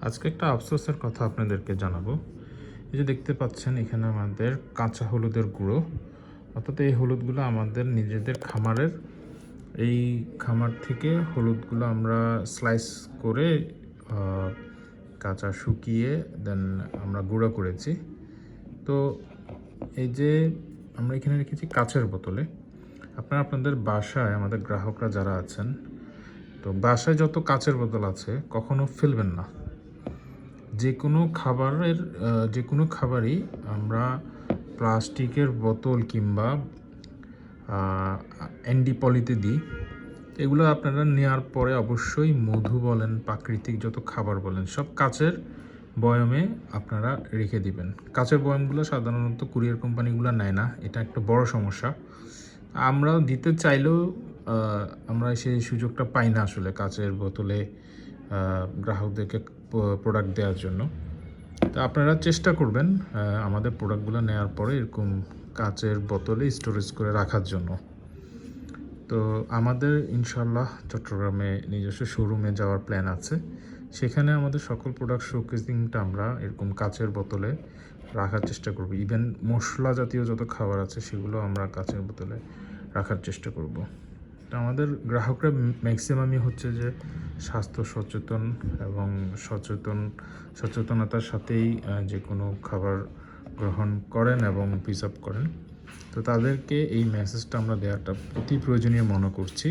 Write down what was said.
আজকে একটা আফসোসের কথা আপনাদেরকে জানাবো। এই যে দেখতে পাচ্ছেন এখানে আমাদের কাঁচা হলুদের গুঁড়ো, অর্থাৎ এই হলুদগুলো আমাদের নিজেদের খামারের, এই খামার থেকে হলুদগুলো আমরা স্লাইস করে কাঁচা শুকিয়ে দেন আমরা গুঁড়ো করেছি। তো এই যে আমরা এখানে রেখেছি কাঁচের বোতলে। আপনারা আপনাদের বাসায় আমাদের গ্রাহকরা যারা আছেন, তো বাসায় যত কাঁচের বোতল আছে কখনো ফেলবেন না। যে কোনো খাবারই আমরা প্লাস্টিকের বোতল কিংবা অ্যান্ডি পলিতে দিই। এগুলো আপনারা নেওয়ার পরে অবশ্যই মধু বলেন, প্রাকৃতিক যত খাবার বলেন, সব কাচের বয়মে আপনারা রেখে দিবেন। কাচের বয়মগুলো সাধারণত কুরিয়ার কোম্পানিগুলো নেয় না, এটা একটা বড় সমস্যা। আমরাও দিতে চাইলেও আমরা সেই সুযোগটা পাই না আসলে কাচের বোতলে গ্রাহকদেরকে প্রোডাক্ট দেওয়ার জন্য। তো আপনারা চেষ্টা করবেন আমাদের প্রোডাক্টগুলো নেওয়ার পরে এরকম কাচের বোতলে স্টোরেজ করে রাখার জন্য। তো আমাদের ইনশাল্লাহ চট্টগ্রামে নিজস্ব শোরুমে যাওয়ার প্ল্যান আছে। সেখানে আমাদের সকল প্রোডাক্ট শোকেসিংটা আমরা এরকম কাচের বোতলে রাখার চেষ্টা করব। ইভেন মশলা জাতীয় যত খাবার আছে সেগুলো আমরা কাচের বোতলে রাখার চেষ্টা করব। তো আমাদের গ্রাহকরা ম্যাক্সিমামই হচ্ছে যে স্বাস্থ্য সচেতন এবং সচেতনতার সাথেই যে কোনো খাবার গ্রহণ করেন এবং প্রিজার্ভ করেন। তো তাদেরকে এই মেসেজটা আমরা দেওয়াটা অতি প্রয়োজনীয় মনে করছি।